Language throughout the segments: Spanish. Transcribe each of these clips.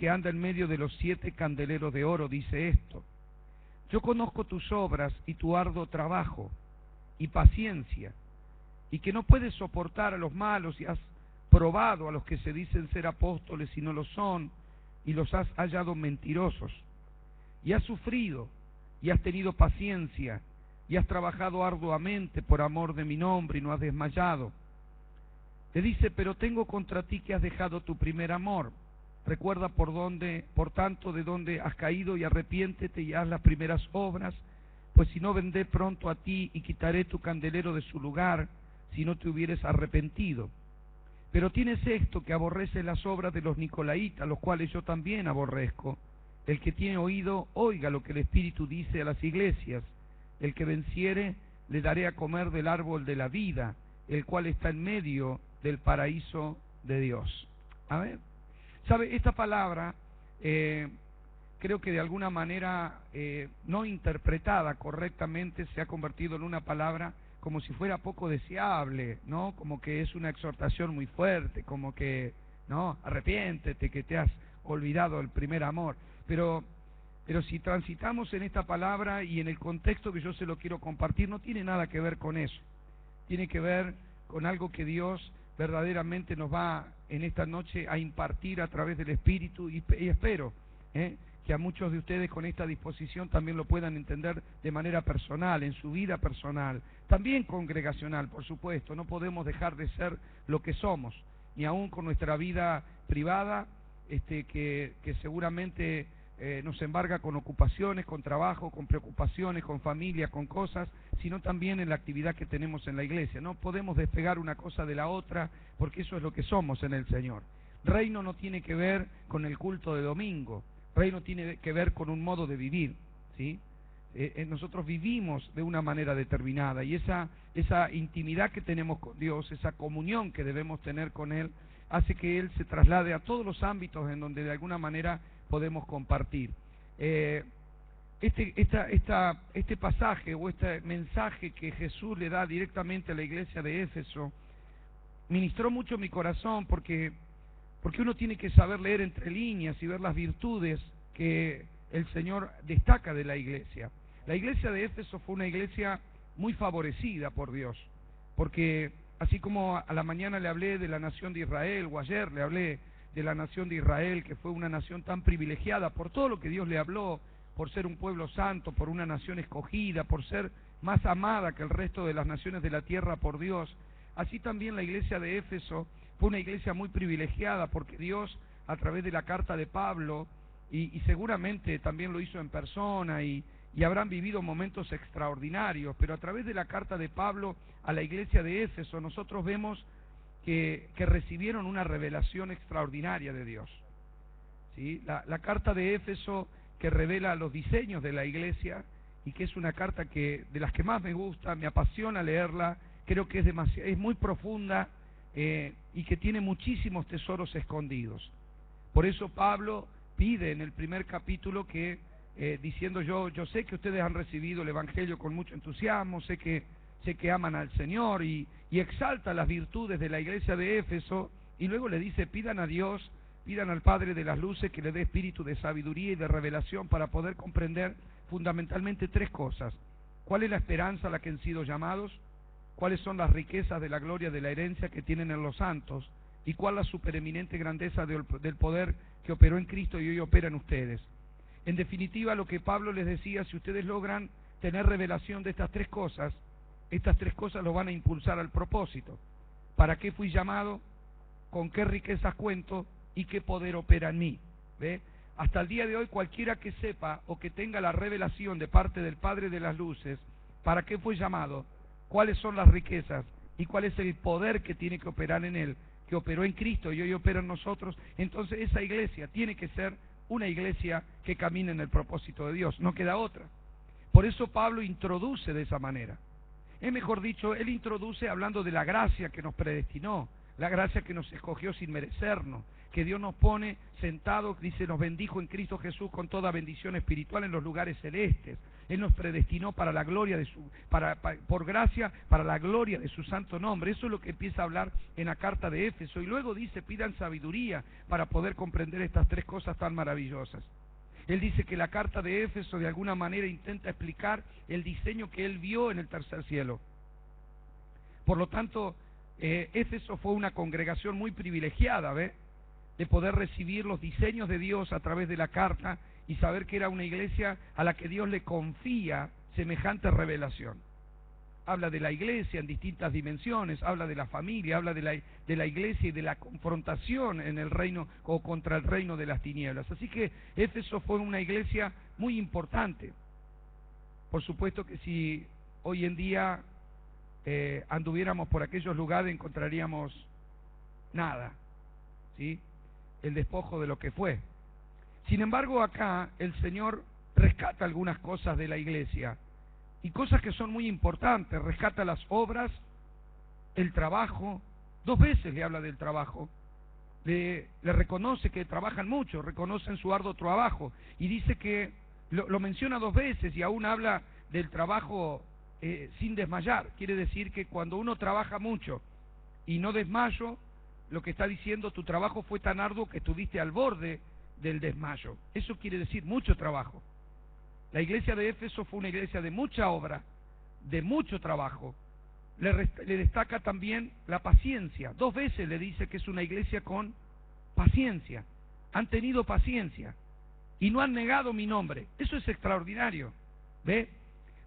que anda en medio de los 7 candeleros de oro dice esto: yo conozco tus obras y tu arduo trabajo y paciencia, y que no puedes soportar a los malos, y has probado a los que se dicen ser apóstoles y no lo son, y los has hallado mentirosos. Y has sufrido, y has tenido paciencia, y has trabajado arduamente por amor de mi nombre, y no has desmayado. Te dice: pero tengo contra ti que has dejado tu primer amor. Recuerda por tanto, de dónde has caído, y arrepiéntete y haz las primeras obras, pues si no, vendré pronto a ti y quitaré tu candelero de su lugar, si no te hubieres arrepentido. Pero tienes esto, que aborreces las obras de los nicolaítas, los cuales yo también aborrezco. El que tiene oído, oiga lo que el Espíritu dice a las iglesias. El que venciere, le daré a comer del árbol de la vida, el cual está en medio del paraíso de Dios. A ver, ¿sabe? Esta palabra, creo que de alguna manera no interpretada correctamente, se ha convertido en una palabra como si fuera poco deseable, ¿no? Como que es una exhortación muy fuerte, como que, ¿no? Arrepiéntete, que te has olvidado el primer amor. Pero si transitamos en esta palabra y en el contexto que yo se lo quiero compartir, no tiene nada que ver con eso. Tiene que ver con algo que Dios verdaderamente nos va en esta noche a impartir a través del Espíritu, y espero que a muchos de ustedes con esta disposición también lo puedan entender de manera personal, en su vida personal, también congregacional, por supuesto. No podemos dejar de ser lo que somos, ni aún con nuestra vida privada, que seguramente nos embarga con ocupaciones, con trabajo, con preocupaciones, con familia, con cosas, sino también en la actividad que tenemos en la iglesia. No podemos despegar una cosa de la otra, porque eso es lo que somos en el Señor. Reino no tiene que ver con el culto de domingo, reino tiene que ver con un modo de vivir, ¿sí? Nosotros vivimos de una manera determinada, y esa intimidad que tenemos con Dios, esa comunión que debemos tener con Él, hace que Él se traslade a todos los ámbitos en donde de alguna manera podemos compartir. Este pasaje o este mensaje que Jesús le da directamente a la iglesia de Éfeso ministró mucho mi corazón, porque uno tiene que saber leer entre líneas y ver las virtudes que el Señor destaca de la iglesia. La iglesia de Éfeso fue una iglesia muy favorecida por Dios, porque así como a la mañana le hablé de la nación de Israel, o ayer le hablé de la nación de Israel, que fue una nación tan privilegiada por todo lo que Dios le habló, por ser un pueblo santo, por una nación escogida, por ser más amada que el resto de las naciones de la tierra por Dios, así también la iglesia de Éfeso fue una iglesia muy privilegiada, porque Dios, a través de la carta de Pablo, y seguramente también lo hizo en persona, y habrán vivido momentos extraordinarios, pero a través de la carta de Pablo a la iglesia de Éfeso, nosotros vemos que recibieron una revelación extraordinaria de Dios, ¿sí? La carta de Éfeso, que revela los diseños de la iglesia, y que es una carta de las que más me gusta, me apasiona leerla, creo que es muy profunda, y que tiene muchísimos tesoros escondidos. Por eso Pablo pide en el primer capítulo que, diciendo yo sé que ustedes han recibido el Evangelio con mucho entusiasmo, sé que aman al Señor, y exalta las virtudes de la iglesia de Éfeso, y luego le dice: pidan a Dios, pidan al Padre de las luces que le dé espíritu de sabiduría y de revelación para poder comprender fundamentalmente 3 cosas. ¿Cuál es la esperanza a la que han sido llamados? ¿Cuáles son las riquezas de la gloria de la herencia que tienen en los santos? ¿Y cuál la supereminente grandeza del poder que operó en Cristo y hoy opera en ustedes? En definitiva, lo que Pablo les decía: si ustedes logran tener revelación de estas 3 cosas, estas 3 cosas los van a impulsar al propósito. ¿Para qué fui llamado? ¿Con qué riquezas cuento? ¿Y qué poder opera en mí? ¿Ve? Hasta el día de hoy, cualquiera que sepa o que tenga la revelación de parte del Padre de las luces, ¿para qué fue llamado? ¿Cuáles son las riquezas? ¿Y cuál es el poder que tiene que operar en él? Que operó en Cristo y hoy opera en nosotros. Entonces esa iglesia tiene que ser una iglesia que camine en el propósito de Dios, no queda otra. Por eso Pablo introduce de esa manera. Mejor dicho, él introduce hablando de la gracia que nos predestinó, la gracia que nos escogió sin merecernos, que Dios nos pone sentados, dice, nos bendijo en Cristo Jesús con toda bendición espiritual en los lugares celestes. Él nos predestinó para la gloria de por gracia, para la gloria de su santo nombre. Eso es lo que empieza a hablar en la carta de Éfeso. Y luego dice, pidan sabiduría para poder comprender estas tres cosas tan maravillosas. Él dice que la carta de Éfeso de alguna manera intenta explicar el diseño que él vio en el tercer cielo. Por lo tanto, Éfeso fue una congregación muy privilegiada, ¿ve?, de poder recibir los diseños de Dios a través de la carta y saber que era una iglesia a la que Dios le confía semejante revelación. Habla de la iglesia en distintas dimensiones, habla de la familia, habla de la iglesia y de la confrontación en el reino o contra el reino de las tinieblas. Así que Éfeso fue una iglesia muy importante. Por supuesto que si hoy en día anduviéramos por aquellos lugares encontraríamos nada, ¿sí?, el despojo de lo que fue. Sin embargo, acá el Señor rescata algunas cosas de la iglesia, y cosas que son muy importantes. Rescata las obras, el trabajo, 2 veces le habla del trabajo, le reconoce que trabajan mucho, reconocen su arduo trabajo, y dice que, lo menciona 2 veces, y aún habla del trabajo sin desmayar. Quiere decir que cuando uno trabaja mucho y no desmayo, lo que está diciendo, tu trabajo fue tan arduo que estuviste al borde del desmayo. Eso quiere decir mucho trabajo. La iglesia de Éfeso fue una iglesia de mucha obra, de mucho trabajo. Le destaca también la paciencia. 2 veces le dice que es una iglesia con paciencia. Han tenido paciencia y no han negado mi nombre. Eso es extraordinario. ¿Ve?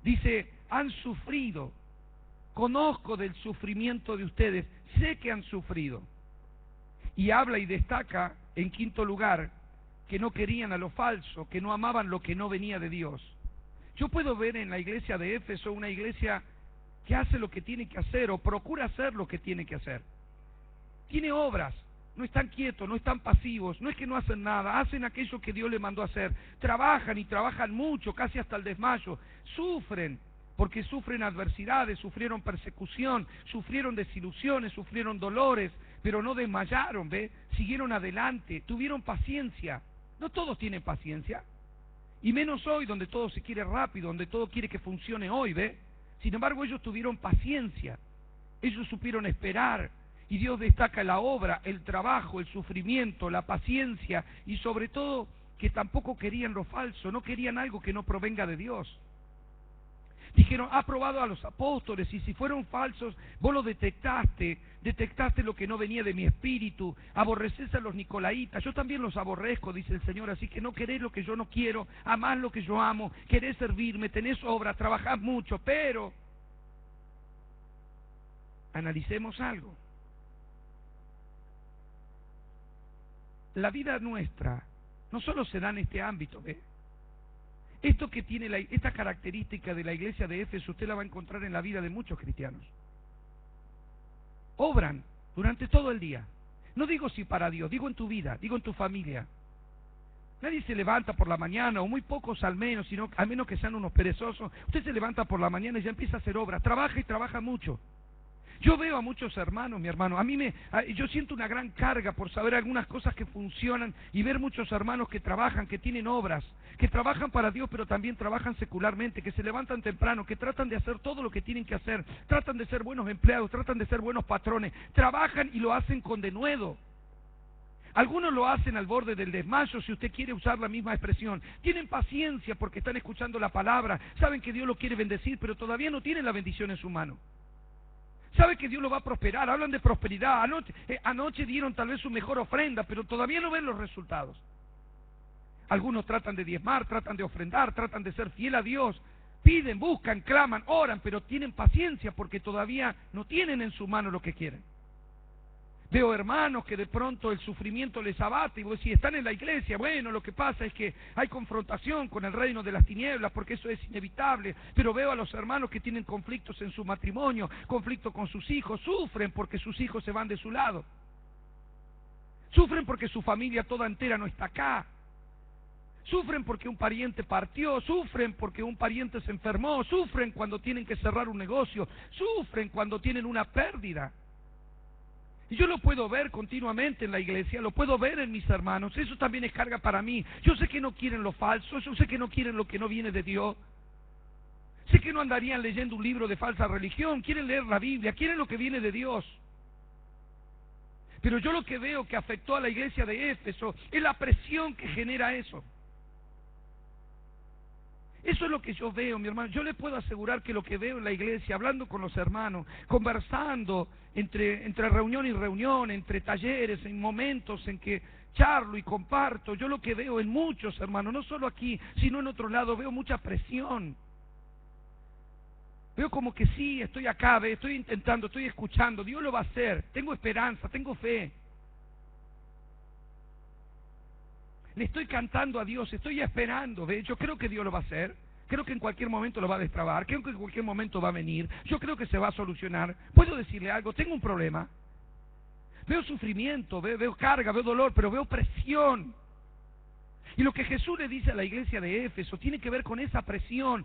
Dice, han sufrido. Conozco del sufrimiento de ustedes. Sé que han sufrido. Y habla y destaca, en 5º lugar, que no querían a lo falso, que no amaban lo que no venía de Dios. Yo puedo ver en la iglesia de Éfeso una iglesia que hace lo que tiene que hacer o procura hacer lo que tiene que hacer. Tiene obras, no están quietos, no están pasivos, no es que no hacen nada, hacen aquello que Dios les mandó a hacer. Trabajan y trabajan mucho, casi hasta el desmayo. Sufren, porque sufren adversidades, sufrieron persecución, sufrieron desilusiones, sufrieron dolores, pero no desmayaron, ¿ve? Siguieron adelante, tuvieron paciencia. No todos tienen paciencia, y menos hoy, donde todo se quiere rápido, donde todo quiere que funcione hoy, ¿ve? Sin embargo, ellos tuvieron paciencia, ellos supieron esperar, y Dios destaca la obra, el trabajo, el sufrimiento, la paciencia, y sobre todo, que tampoco querían lo falso, no querían algo que no provenga de Dios. Dijeron, ha probado a los apóstoles, y si fueron falsos, vos lo detectaste lo que no venía de mi espíritu, aborrecés a los nicolaitas, yo también los aborrezco, dice el Señor, así que no querés lo que yo no quiero, amás lo que yo amo, querés servirme, tenés obra, trabajás mucho, pero analicemos algo. La vida nuestra no solo se da en este ámbito, ¿ve? Esto que tiene esta característica de la iglesia de Éfeso, usted la va a encontrar en la vida de muchos cristianos. Obran durante todo el día. No digo si para Dios, digo en tu vida, digo en tu familia. Nadie se levanta por la mañana, o muy pocos al menos, a menos que sean unos perezosos. Usted se levanta por la mañana y ya empieza a hacer obra. Trabaja y trabaja mucho. Yo veo a muchos hermanos, mi hermano, yo siento una gran carga por saber algunas cosas que funcionan y ver muchos hermanos que trabajan, que tienen obras, que trabajan para Dios, pero también trabajan secularmente, que se levantan temprano, que tratan de hacer todo lo que tienen que hacer, tratan de ser buenos empleados, tratan de ser buenos patrones, trabajan y lo hacen con denuedo. Algunos lo hacen al borde del desmayo, si usted quiere usar la misma expresión. Tienen paciencia porque están escuchando la palabra, saben que Dios lo quiere bendecir, pero todavía no tienen la bendición en su mano. Sabe que Dios lo va a prosperar, hablan de prosperidad, anoche dieron tal vez su mejor ofrenda, pero todavía no ven los resultados. Algunos tratan de diezmar, tratan de ofrendar, tratan de ser fiel a Dios, piden, buscan, claman, oran, pero tienen paciencia porque todavía no tienen en su mano lo que quieren. Veo hermanos que de pronto el sufrimiento les abate, y vos si están en la iglesia, bueno, lo que pasa es que hay confrontación con el reino de las tinieblas, porque eso es inevitable, pero veo a los hermanos que tienen conflictos en su matrimonio, conflicto con sus hijos, sufren porque sus hijos se van de su lado, sufren porque su familia toda entera no está acá, sufren porque un pariente partió, sufren porque un pariente se enfermó, sufren cuando tienen que cerrar un negocio, sufren cuando tienen una pérdida. Y yo lo puedo ver continuamente en la iglesia, lo puedo ver en mis hermanos. Eso también es carga para mí. Yo sé que no quieren lo falso, yo sé que no quieren lo que no viene de Dios. Sé que no andarían leyendo un libro de falsa religión, quieren leer la Biblia, quieren lo que viene de Dios. Pero yo lo que veo que afectó a la iglesia de Éfeso es la presión que genera eso. Eso es lo que yo veo, mi hermano. Yo le puedo asegurar que lo que veo en la iglesia, hablando con los hermanos, conversando entre reunión y reunión, entre talleres, en momentos en que charlo y comparto, yo lo que veo en muchos hermanos, no solo aquí, sino en otro lado, veo mucha presión. Veo como que sí, estoy acá, estoy intentando, estoy escuchando, Dios lo va a hacer, tengo esperanza, tengo fe. Le estoy cantando a Dios, estoy esperando, ¿ve? Yo creo que Dios lo va a hacer, creo que en cualquier momento lo va a destrabar, creo que en cualquier momento va a venir, yo creo que se va a solucionar. ¿Puedo decirle algo? Tengo un problema. Veo sufrimiento, veo carga, veo dolor, pero veo presión. Y lo que Jesús le dice a la iglesia de Éfeso tiene que ver con esa presión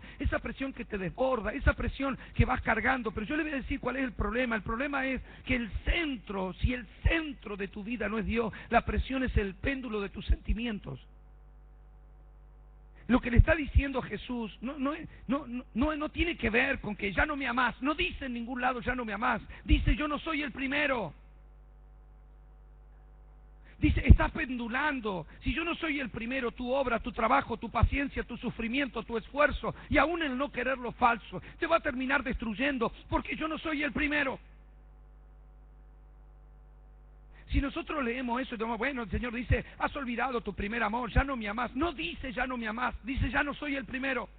que te desborda, esa presión que vas cargando. Pero yo le voy a decir cuál es el problema. El problema es que el centro, si el centro de tu vida no es Dios, la presión es el péndulo de tus sentimientos. Lo que le está diciendo Jesús no tiene que ver con que ya no me amás. No dice en ningún lado ya no me amás. Dice yo no soy el primero. Dice, estás pendulando. Si yo no soy el primero, tu obra, tu trabajo, tu paciencia, tu sufrimiento, tu esfuerzo, y aún el no querer lo falso, te va a terminar destruyendo, porque yo no soy el primero. Si nosotros leemos eso y decimos, bueno, el Señor dice, has olvidado tu primer amor, ya no me amás. No dice ya no me amás, dice ya no soy el primero.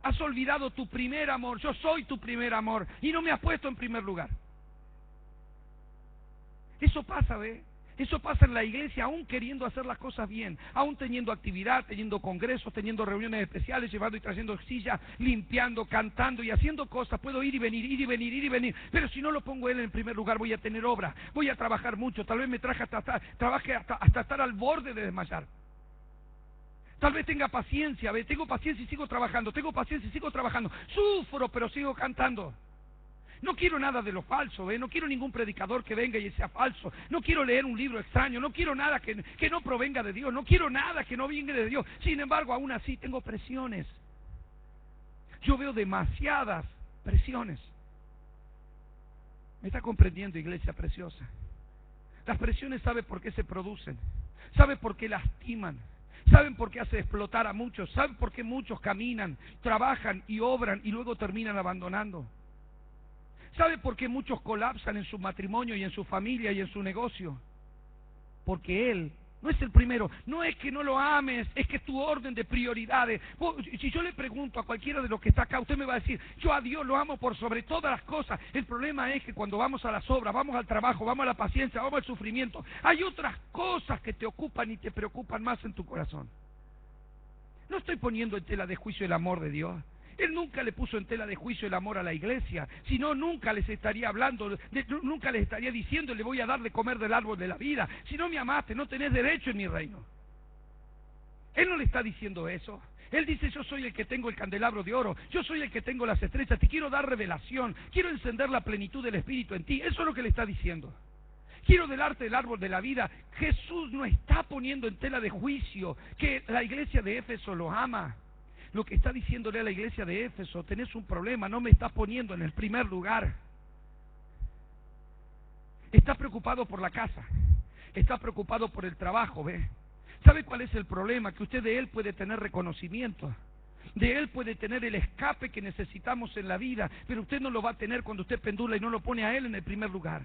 Has olvidado tu primer amor, yo soy tu primer amor, y no me has puesto en primer lugar. Eso pasa, ¿ve? Eso pasa en la iglesia, aún queriendo hacer las cosas bien, aún teniendo actividad, teniendo congresos, teniendo reuniones especiales, llevando y trayendo sillas, limpiando, cantando y haciendo cosas. Puedo ir y venir, ir y venir, ir y venir, pero si no lo pongo Él en primer lugar, voy a tener obra, voy a trabajar mucho, tal vez me trabaje hasta estar al borde de desmayar. Tal vez tenga paciencia, ¿ve? Tengo paciencia y sigo trabajando, tengo paciencia y sigo trabajando, sufro pero sigo cantando. No quiero nada de lo falso, ¿ve? No quiero ningún predicador que venga y sea falso. No quiero leer un libro extraño. No quiero nada que no provenga de Dios. No quiero nada que no venga de Dios. Sin embargo, aún así tengo presiones. Yo veo demasiadas presiones. ¿Me está comprendiendo, iglesia preciosa? Las presiones, ¿sabe por qué se producen? ¿Sabe por qué lastiman? ¿Saben por qué hace explotar a muchos? ¿Saben por qué muchos caminan, trabajan y obran y luego terminan abandonando? ¿Sabe por qué muchos colapsan en su matrimonio y en su familia y en su negocio? Porque Él no es el primero. No es que no lo ames, es que es tu orden de prioridades. Si yo le pregunto a cualquiera de los que está acá, usted me va a decir, yo a Dios lo amo por sobre todas las cosas. El problema es que cuando vamos a las obras, vamos al trabajo, vamos a la paciencia, vamos al sufrimiento, hay otras cosas que te ocupan y te preocupan más en tu corazón. No estoy poniendo en tela de juicio el amor de Dios. Él nunca le puso en tela de juicio el amor a la iglesia, sino nunca les estaría hablando, nunca les estaría diciendo, le voy a dar de comer del árbol de la vida. Si no me amaste, no tenés derecho en mi reino. Él no le está diciendo eso. Él dice, yo soy el que tengo el candelabro de oro, yo soy el que tengo las estrellas, te quiero dar revelación, quiero encender la plenitud del Espíritu en ti. Eso es lo que le está diciendo. Quiero darte el árbol de la vida. Jesús no está poniendo en tela de juicio que la iglesia de Éfeso lo ama. Lo que está diciéndole a la iglesia de Éfeso, tenés un problema, no me estás poniendo en el primer lugar. Está preocupado por la casa, está preocupado por el trabajo, ¿ve? ¿Sabe cuál es el problema? Que usted de Él puede tener reconocimiento, de Él puede tener el escape que necesitamos en la vida, pero usted no lo va a tener cuando usted pendula y no lo pone a Él en el primer lugar.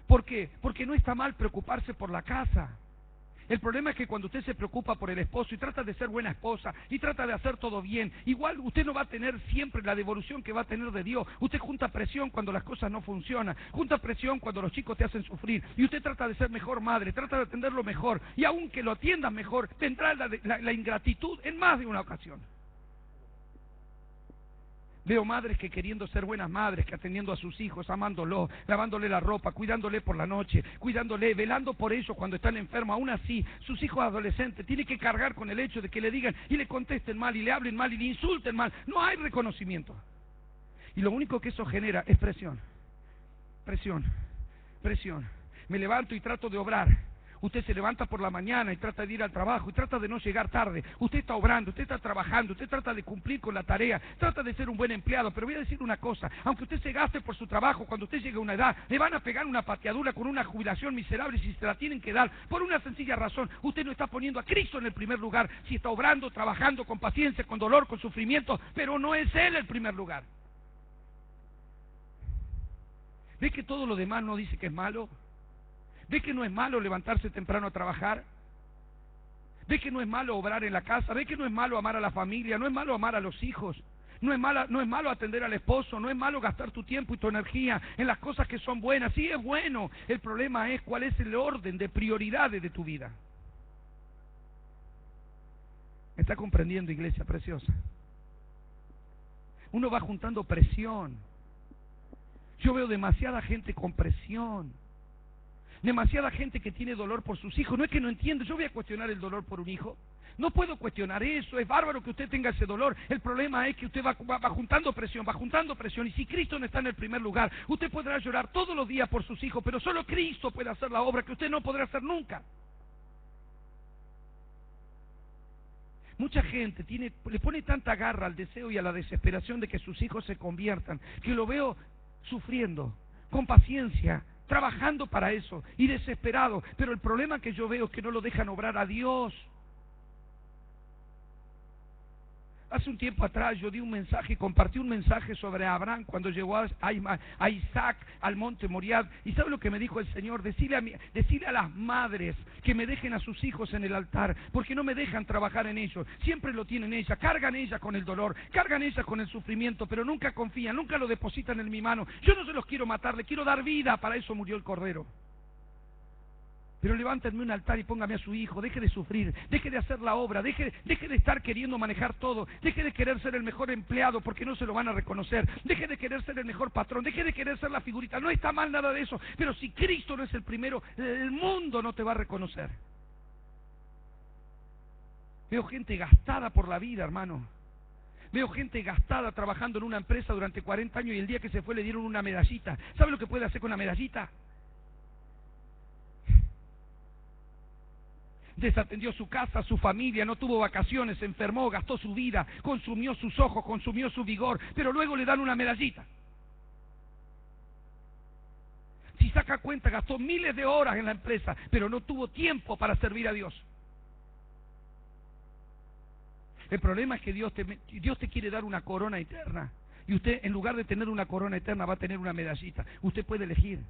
¿Por qué? Porque no está mal preocuparse por la casa. El problema es que cuando usted se preocupa por el esposo y trata de ser buena esposa y trata de hacer todo bien, igual usted no va a tener siempre la devolución que va a tener de Dios. Usted junta presión cuando las cosas no funcionan, junta presión cuando los chicos te hacen sufrir y usted trata de ser mejor madre, trata de atenderlo mejor y aunque lo atiendas mejor, tendrá la ingratitud en más de una ocasión. Veo madres que queriendo ser buenas madres, que atendiendo a sus hijos, amándolo, lavándole la ropa, cuidándole por la noche, cuidándole, velando por ellos cuando están enfermos. Aún así, sus hijos adolescentes tienen que cargar con el hecho de que le digan y le contesten mal y le hablen mal y le insulten mal. No hay reconocimiento. Y lo único que eso genera es presión. presión, presión. Me levanto y trato de obrar. Usted se levanta por la mañana y trata de ir al trabajo y trata de no llegar tarde. Usted está obrando, usted está trabajando, usted trata de cumplir con la tarea, trata de ser un buen empleado. Pero voy a decir una cosa, aunque usted se gaste por su trabajo, cuando usted llegue a una edad, le van a pegar una pateadura con una jubilación miserable si se la tienen que dar, por una sencilla razón. Usted no está poniendo a Cristo en el primer lugar, si está obrando, trabajando con paciencia, con dolor, con sufrimiento, pero no es Él el primer lugar. ¿Ve que todo lo demás no dice que es malo? ¿Ve que no es malo levantarse temprano a trabajar? ¿Ve que no es malo obrar en la casa? ¿Ve que no es malo amar a la familia? ¿No es malo amar a los hijos? No es malo atender al esposo, no es malo gastar tu tiempo y tu energía en las cosas que son buenas. Sí, es bueno. El problema es cuál es el orden de prioridades de tu vida. ¿Me está comprendiendo, iglesia preciosa? Uno va juntando presión. Yo veo demasiada gente con presión. Demasiada gente que tiene dolor por sus hijos. No es que no entiendo, yo voy a cuestionar el dolor por un hijo. No puedo cuestionar eso, es bárbaro que usted tenga ese dolor. El problema es que usted va juntando presión. Y si Cristo no está en el primer lugar, usted podrá llorar todos los días por sus hijos, pero solo Cristo puede hacer la obra que usted no podrá hacer nunca. Mucha gente le pone tanta garra al deseo y a la desesperación de que sus hijos se conviertan, que lo veo sufriendo, con paciencia, trabajando para eso y desesperado, pero el problema que yo veo es que no lo dejan obrar a Dios. Hace un tiempo atrás yo compartí un mensaje sobre Abraham cuando llegó a Isaac al monte Moriah. ¿Y sabe lo que me dijo el Señor? Decirle a las madres que me dejen a sus hijos en el altar, porque no me dejan trabajar en ellos. Siempre lo tienen ellas, cargan ellas con el dolor, cargan ellas con el sufrimiento, pero nunca confían, nunca lo depositan en mi mano. Yo no se los quiero matar, le quiero dar vida, para eso murió el Cordero. Pero levántenme un altar y póngame a su hijo, deje de sufrir, deje de hacer la obra, deje de estar queriendo manejar todo, deje de querer ser el mejor empleado porque no se lo van a reconocer, deje de querer ser el mejor patrón, deje de querer ser la figurita. No está mal nada de eso, pero si Cristo no es el primero, el mundo no te va a reconocer. Veo gente gastada por la vida, hermano. Veo gente gastada trabajando en una empresa durante 40 años y el día que se fue le dieron una medallita. ¿Sabe lo que puede hacer con una medallita? Desatendió su casa, su familia, no tuvo vacaciones, se enfermó, gastó su vida, consumió sus ojos, consumió su vigor, pero luego le dan una medallita. Si saca cuenta, gastó miles de horas en la empresa, pero no tuvo tiempo para servir a Dios. El problema es que Dios te quiere dar una corona eterna, y usted, en lugar de tener una corona eterna, va a tener una medallita. Usted puede elegir.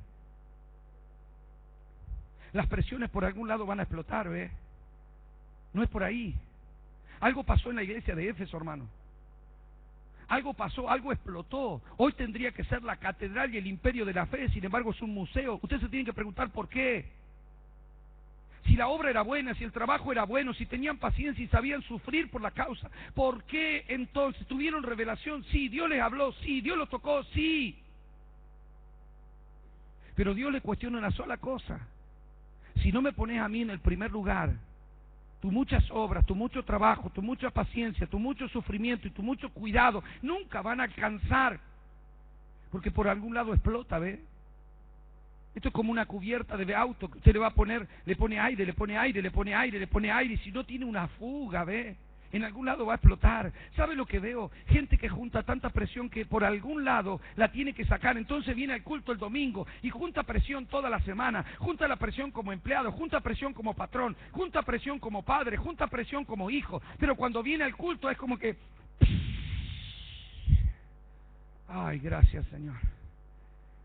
Las presiones por algún lado van a explotar, ¿ve? No es por ahí. Algo pasó en la iglesia de Éfeso, hermano. Algo pasó, algo explotó. Hoy tendría que ser la catedral y el imperio de la fe, sin embargo es un museo. Usted se tiene que preguntar por qué. Si la obra era buena, si el trabajo era bueno, si tenían paciencia y sabían sufrir por la causa, ¿por qué entonces tuvieron revelación? Sí, Dios les habló, sí, Dios los tocó, sí. Pero Dios le cuestiona una sola cosa. Si no me pones a mí en el primer lugar, tus muchas obras, tu mucho trabajo, tu mucha paciencia, tu mucho sufrimiento y tu mucho cuidado nunca van a alcanzar, porque por algún lado explota, ¿ve? Esto es como una cubierta de auto que usted le va a poner, le pone aire, le pone aire, le pone aire, le pone aire, y si no tiene una fuga, ¿ve? En algún lado va a explotar. ¿Sabe lo que veo? Gente que junta tanta presión que por algún lado la tiene que sacar. Entonces viene al culto el domingo y junta presión toda la semana. Junta la presión como empleado, junta presión como patrón, junta presión como padre, junta presión como hijo. Pero cuando viene al culto es como que... Ay, gracias, Señor.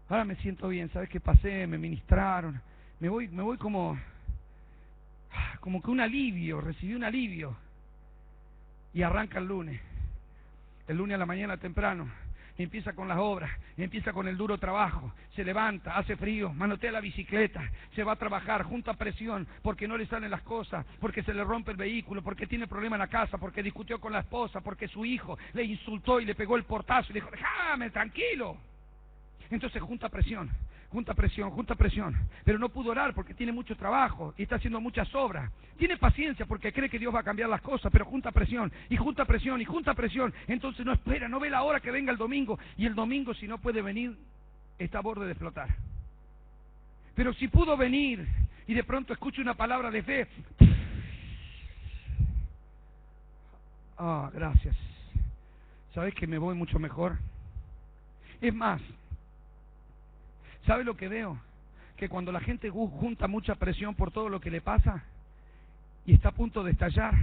Ahora me siento bien. ¿Sabes qué pasé? Me ministraron. Me voy como que un alivio. Recibí un alivio. Y arranca el lunes a la mañana temprano, y empieza con las obras, y empieza con el duro trabajo, se levanta, hace frío, manotea la bicicleta, se va a trabajar, junta presión, porque no le salen las cosas, porque se le rompe el vehículo, porque tiene problema en la casa, porque discutió con la esposa, porque su hijo le insultó y le pegó el portazo y le dijo, déjame tranquilo. Entonces junta presión, pero no pudo orar porque tiene mucho trabajo y está haciendo muchas obras. Tiene paciencia porque cree que Dios va a cambiar las cosas, pero junta presión, y junta presión, y junta presión. Entonces no espera, no ve la hora que venga el domingo, y el domingo, si no puede venir, está a borde de explotar. Pero si pudo venir y de pronto escucho una palabra de fe, gracias. ¿Sabes que me voy mucho mejor? Es más, ¿sabe lo que veo? Que cuando la gente junta mucha presión por todo lo que le pasa y está a punto de estallar,